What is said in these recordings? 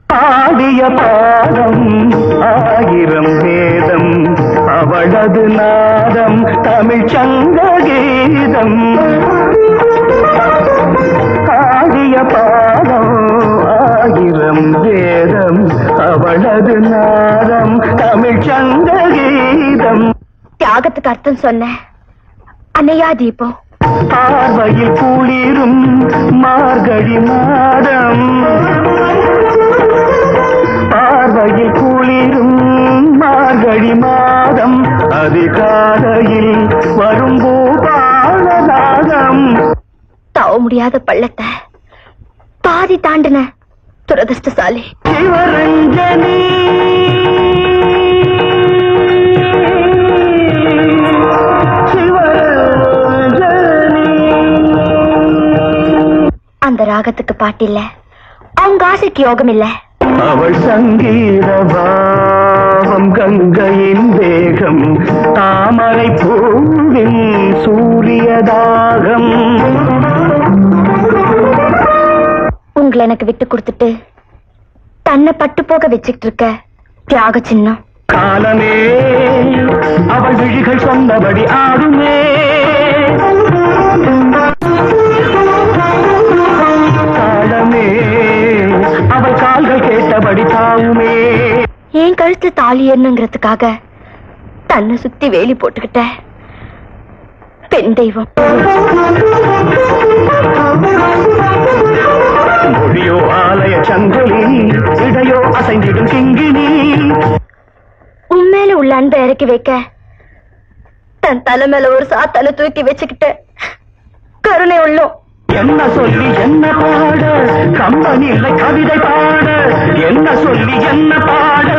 ஆடிய பாதம் ஆயிரம் வேதம் அவளது நாதம் தமிழ் சங்க கீதம். ஆடிய பாதம் ஆயிரம் வேதம் அவளது நாதம் தமிழ் சங்க கீதம். தியாகத்துக்கு அர்த்தம் சொன்ன அன்னையா தீபம். பார்வையில் குளிரும் மார்கழி மாதம், பார்வையில் குளிரும் மார்கழி மாதம், அதிகாலையில் வரும் பூபாலநாதம். தாவ முடியாத பள்ளத்தை பாதி தாண்டின துரதிருஷ்டசாலி. சிவரஞ்சனி அந்த ராகத்துக்கு பாட்டில்ல, அவங்க ஆசைக்கு யோகம் இல்ல. அவள் சங்கீத பாவம் கங்கையின் வேகம், தாமரை பூவின் சூரியதாகம். உங்களை எனக்கு விட்டு கொடுத்துட்டு தன்னை பட்டு போக வச்சுக்கிட்டு இருக்க தியாக சின்னம். காலமே அவள் விழிகள் சொன்னபடி ஆடுமே, காலமே அவள் கால்கள் கேட்டபடி தாவுமே. என் கழுத்துல தாலி ஏறணுங்கிறதுக்காக தன்னை சுத்தி வேலி போட்டுக்கிட்ட பெண் தெய்வம். மொழியோ ஆலய சங்கிலி, இடையோ அசைந்திடும் கிங்கினி. உண்மையில உள்ள அன்பை இறக்கி வைக்க தன் தலை மேல ஒரு சாத்தான தூக்கி வச்சுக்கிட்ட கருணை உள்ளோம். என்ன சொல்லி என்ன பாட கம்பன் இல்லை கவிதை பாட, என்ன சொல்லி என்ன பாட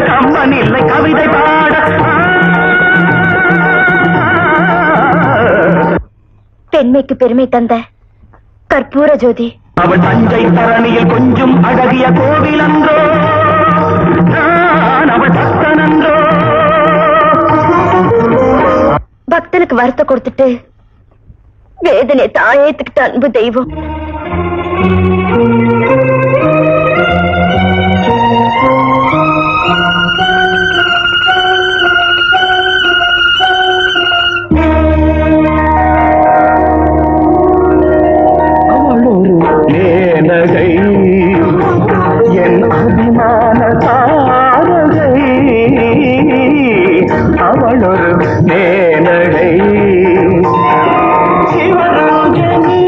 கம்பன் இல்லை கவிதை பாட. பெண்மைக்கு பெருமை தந்த கற்பூர ஜோதி. அவள் தஞ்சை தரணியில் கொஞ்சம் அழகிய கோவில் அன்றோ, நான் அவள் பக்தன் அன்றோ. பக்தனுக்கு வருத்த கொடுத்துட்டு வேதனை தாயேத்துக்கிட்ட அன்பு தெய்வம். அவளொரு மேனகை என் அபிமான தாரகை, அவளொரு மேனகை. சிவராஜனி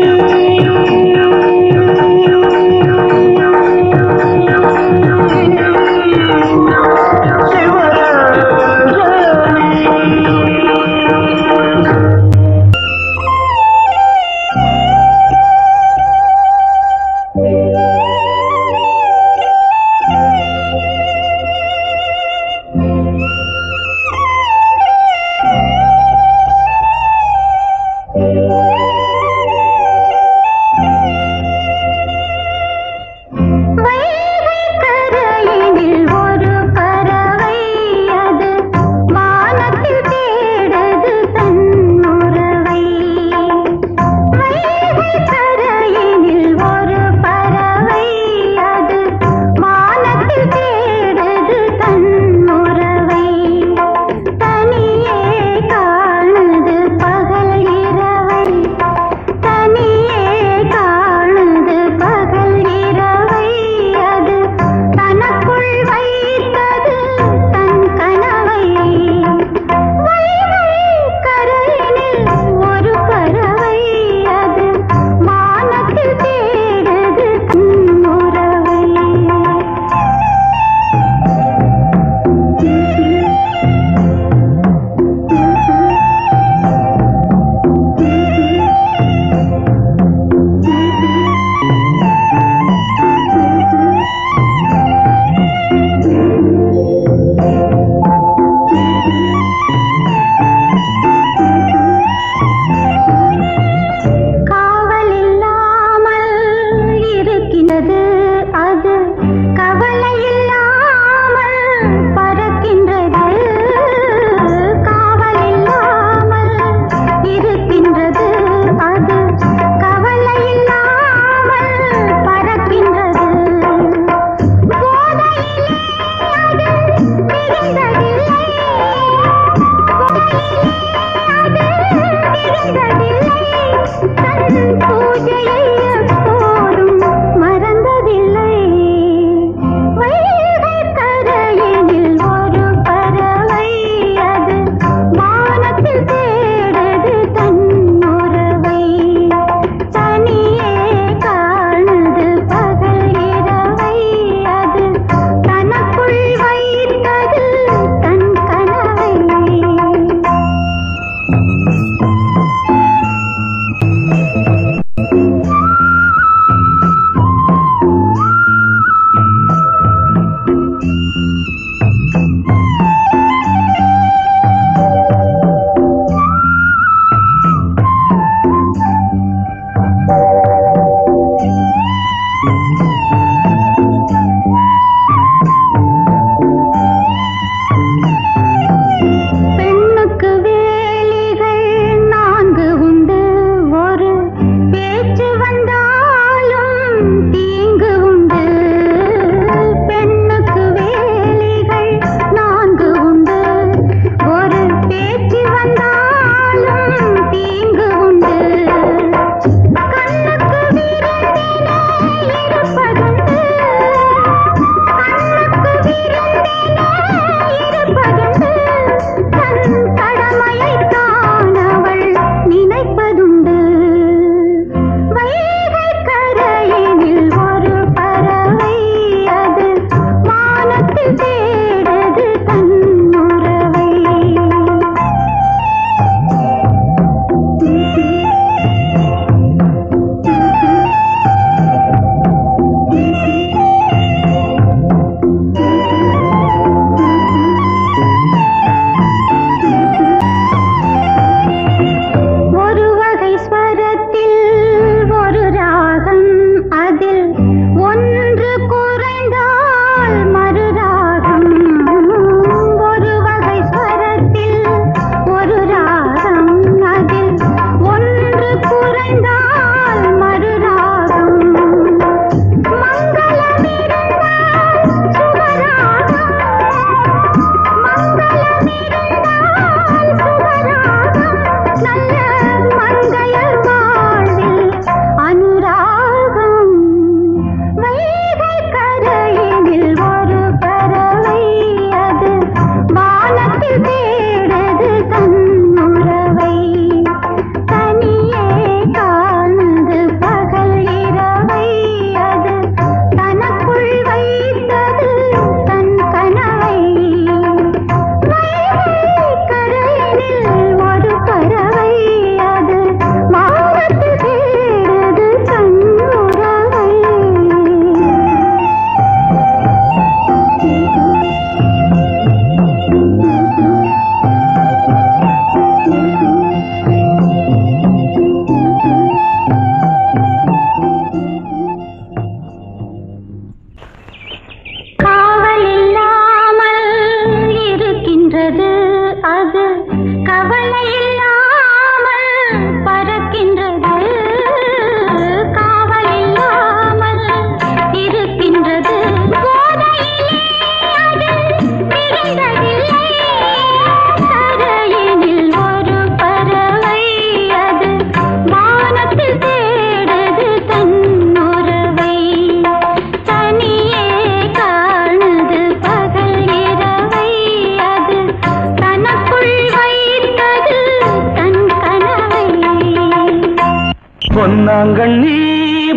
பொன்னாங்கண்ணி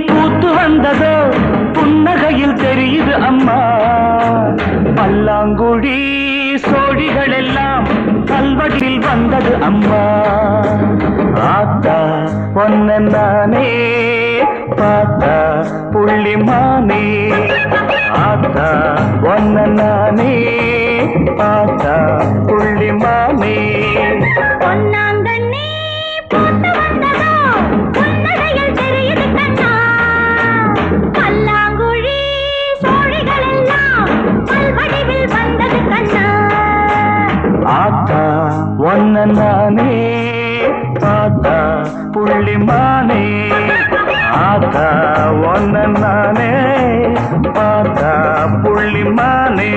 பூத்து வந்ததோ புன்னகையில் தெரியுது அம்மா. பல்லாங்குழி சோடிகள் எல்லாம் கல்வடியில் வந்தது அம்மா. ஆத்தா ஒன்ன நானே பார்த்தா புள்ளிமானே. ஆத்தா ஒன்ன நானே பார்த்தா புள்ளிமானே. பொன்னாங்கண்ணி பூத்து வந்ததோ புன்னகையில் தெரியுது கண்ணா. பல்லாங்குழி சோழிகள் எல்லாம் பல்வடிவில் வந்தது கண்ணா. ஆத்தா ஒன்ன நானே பார்த்தா புள்ளிமானே. ஆத்தா ஒன்ன நானே பார்த்தா புள்ளிமானே.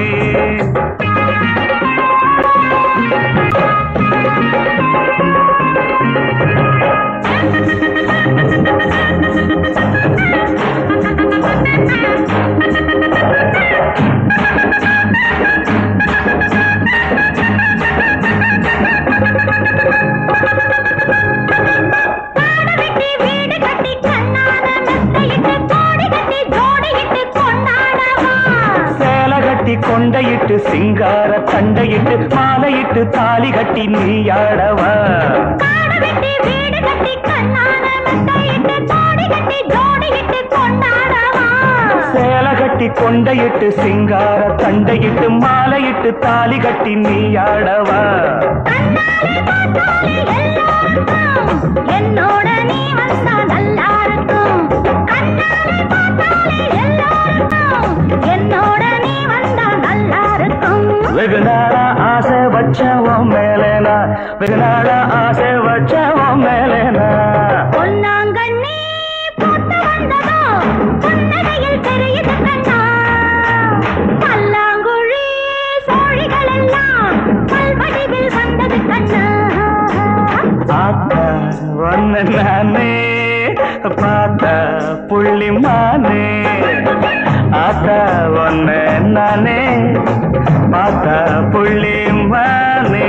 கொண்டையிட்டு சிங்கார தண்டையிட்டு மாலையிட்டு தாலி கட்டி நீயாடவா. சேலை கட்டி கொண்டையிட்டு சிங்கார தண்டையிட்டு மாலையிட்டு தாலி கட்டி நீயாடவா. என்னோட நீ வந்தா நல்லா இருக்கும். என்னோட நீ வந்தா நல்லா இருக்கும். வெகு நாளா ஆசை வச்சவன் மேலேனா. வெகு நாளா ஆசை வச்சவன் மேலேனா. பொன்னாங்கண்ணி பூத்து வந்ததோ புன்னகையில் தெரியுது கண்ணா. பல்லாங்குழி சோழிகள் எல்லாம் பல்வடிவில் வந்தது கண்ணா. ஆத்தா ஒன்ன நானே பார்த்தா புள்ளிமானே. ஆத்தா ஒன்ன நானே பார்த்தா புள்ளிமானே.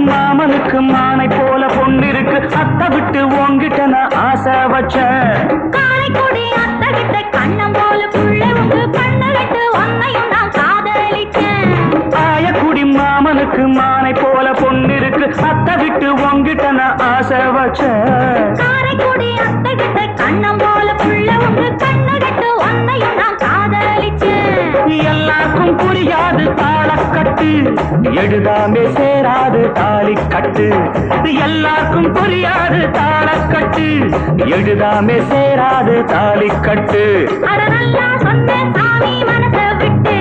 மாமனுக்கு மானை போல பொண்ணிருக்கு. அத்தை விட்டு உங்கிட்ட நான் ஆசை வச்சேன். காரைக்குடி அத்தை விட்ட கண்ணம் போல புள்ள உங்க கண்ண விட்டு ஒன்னையும் நான் காதலிச்சேன். ஆயக்குடி மாமனுக்கு மானை போல பொண்ணிருக்கு. அத்தை விட்டு உங்கிட்ட நான் ஆசை வச்சேன். காரைக்குடி அத்தை விட்ட கண்ணம் போல புள்ள உங்க கண்ண விட்டு ஒன்னையும் நான் காதலிச்சேன். எல்லாருக்கும் புரியாது தாளக்கட்டு எழுதாமே சேராது தாலி கட்டு. எல்லாருக்கும் புரியாது தாளக்கட்டு எழுதாமே சேராது தாலி கட்டு. அட நல்லா சொன்ன சாமி மனசை விட்டு.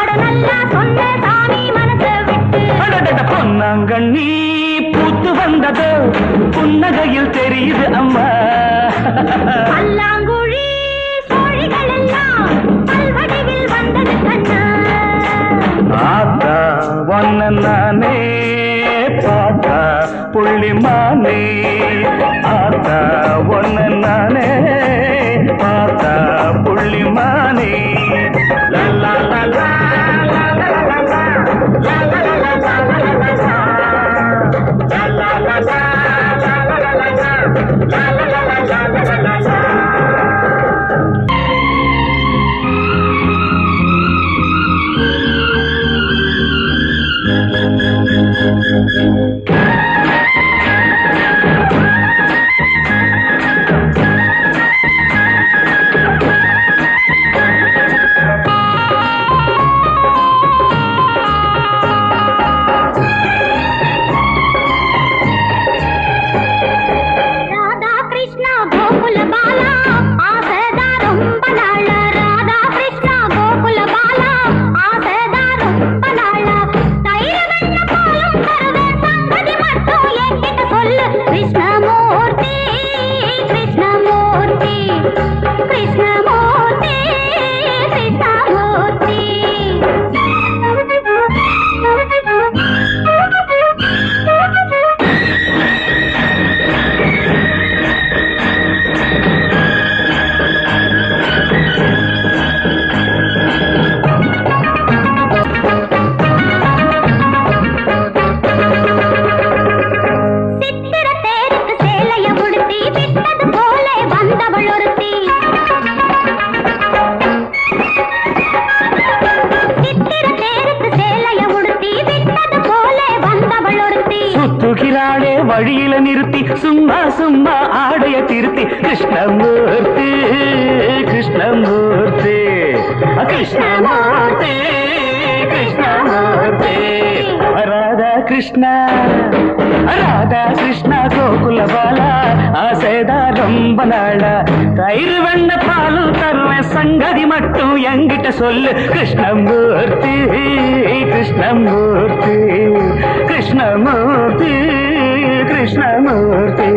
அட நல்லா சொன்ன சாமி மனசை விட்டு. பொன்னாங்கண்ணி பூத்து வந்தது புன்னகையில் தெரியுது அம்மா. பல்லாங்குழி சோழிகள் எல்லாம் பல்வடிவில் வந்தது கண்ணா. ஆத்தா ஒன்ன நானே பார்த்தா புள்ளிமானே. ஆத்தா ஒன்ன நானே பார்த்தா புள்ளிமானே. லல்லா லல்லா தயிர வெண்ண பாலும் தருவேன் வருகிறாளே வழியில நிறுத்தி சும்மா சும்மா ஆடைய திருத்தி கிருஷ்ணமூர்த்தி கிருஷ்ணமூர்த்தி கிருஷ்ணமூர்த்தி கிருஷ்ணமூர்த்தி ராதா கிருஷ்ணா ராதா கிருஷ்ணா கோகுல பாலா ஆசைதான் ரொம்ப நாளா தயிர் வெண்ண பாலும் தருவேன் சங்கதி மட்டும் என்கிட்ட சொல்லு கிருஷ்ணமூர்த்தி கிருஷ்ணமூர்த்தி கிருஷ்ணமூர்த்தி கிருஷ்ணமூர்த்தி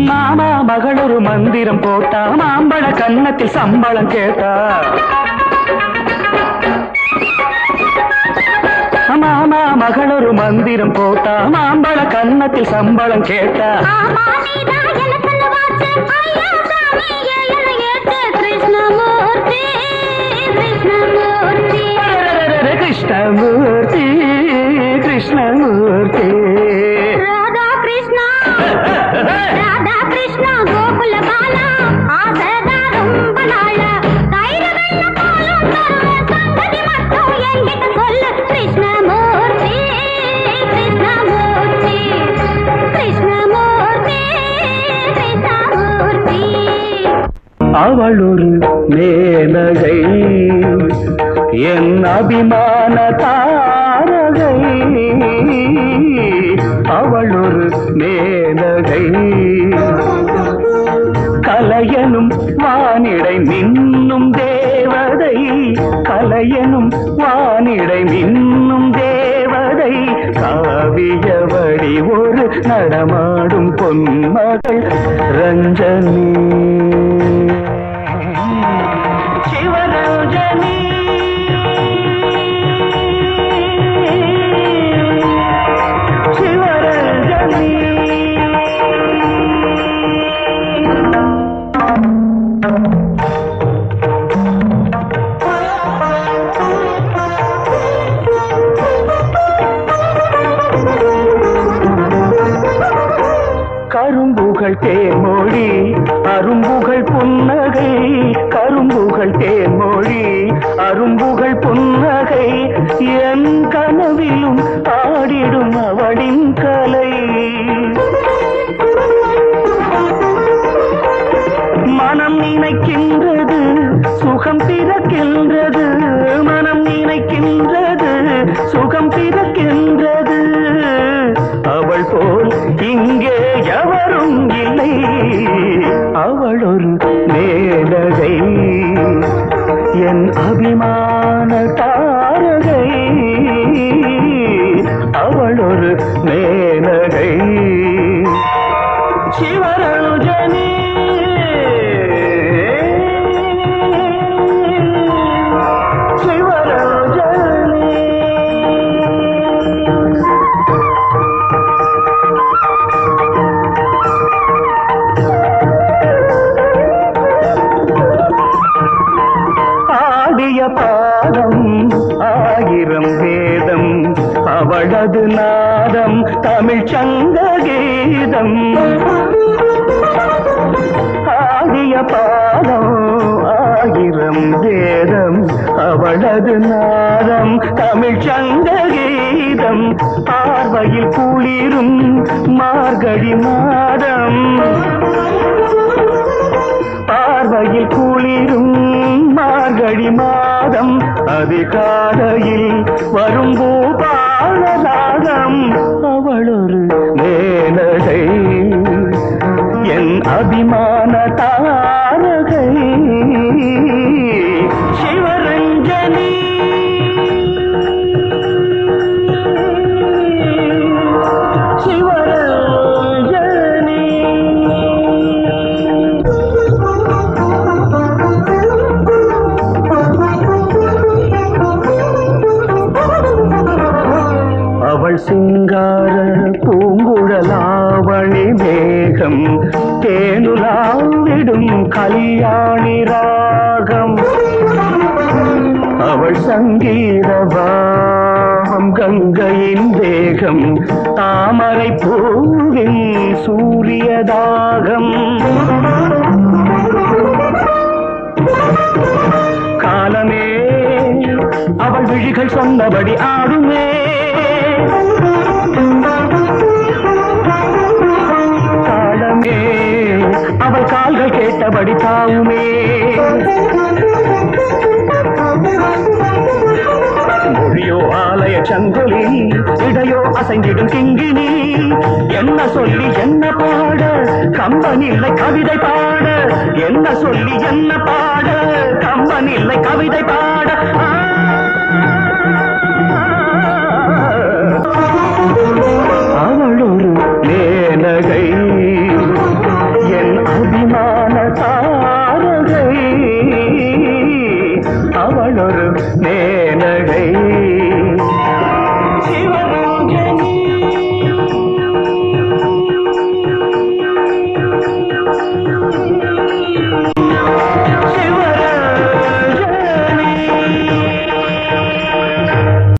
மாமா மகளொரு மந்திரம் போட்டா மாம்பழ கன்னத்தில் சம்பளம் கேட்டா மாமா மகளொரு மந்திரம் போட்டா மாம்பழ கன்னத்தில் சம்பளம் கேட்டா கிருஷ்ணமூர்த்தி கிருஷ்ணமூர்த்தி ராதா கிருஷ்ணா ராதா கிருஷ்ணா கோகுல பாலா ஆசைதான் ரொம்ப நாளா தயிர் வெண்ண பாலும் தருவேன் சங்கதி மட்டும் என்கிட்ட சொல்லு கிருஷ்ணமூர்த்தி கிருஷ்ணமூர்த்தி கிருஷ்ணமூர்த்தி கிருஷ்ணமூர்த்தி அவள் ஒரு மேனகை என் அபிமான தாரகை அவள் ஒரு மேனகை கலையனும் வானிடை மின்னும் தேவதை கலையனும் வானிடை மின்னும் தேவதை காவியவடி ஒரு நடமாடும் பொன்மகள் ரஞ்சனி சிவரஞ்சனி சிவரஞ்சனி கரும்புகள் தேன்மொழி அரும்புகள் புன்னகை கரும்புகள் தேன்மொழி அரும்புகள் புன்னகை என் கனவிலும் ஆடிடும் அவளின் கலை மனம் நினைக்கின்றது சுகம் பிறக்கின்றது மனம் நினைக்கின்றது சுகம் பிறக்கின்றது அவள் போல் இங்கே எவரும் இல்லை அவள் ஒரு மேனகை என் அபிமான தாரகை அவள் ஒரு மேனகை சிவரஞ்சனி பாதம் ஆயிரம் வேதம் அவளது நாதம் தமிழ் சங்க கீதம் ஆடிய பாதம் ஆயிரம் வேதம் அவளது நாதம் தமிழ் சங்க கீதம் பார்வையில் குளிரும் மார்கழி மாதம் பார்வையில் குளிரும் மார்கழி மாதம் அதிகாலையில் வரும் பூபாலராகம் அவளொரு மேனகை என் அபிமான தாரகை சிவரஞ்சனி அவள் சிங்கார பூங்குழலாவணி மேகம் தேனுலாவிடும் கல்யாணி ராகம் அவள் சங்கீதவாம் கங்கையின் வேகம் தாமரை பூவின் சூரியதாகம் காலமே அவள் விழிகள் சொன்னபடி ஆடுமே காலமே அவள் கால்கள் கேட்டபடி தாவுமே மொழியோ ஆலய சங்கொலி இடையோ அசைந்திடும் கிங்கினி என்ன சொல்லி என்ன பாட கம்பனில்லை கவிதை பாட என்ன சொல்லி என்ன பாட கம்பனில்லை கவிதை பாட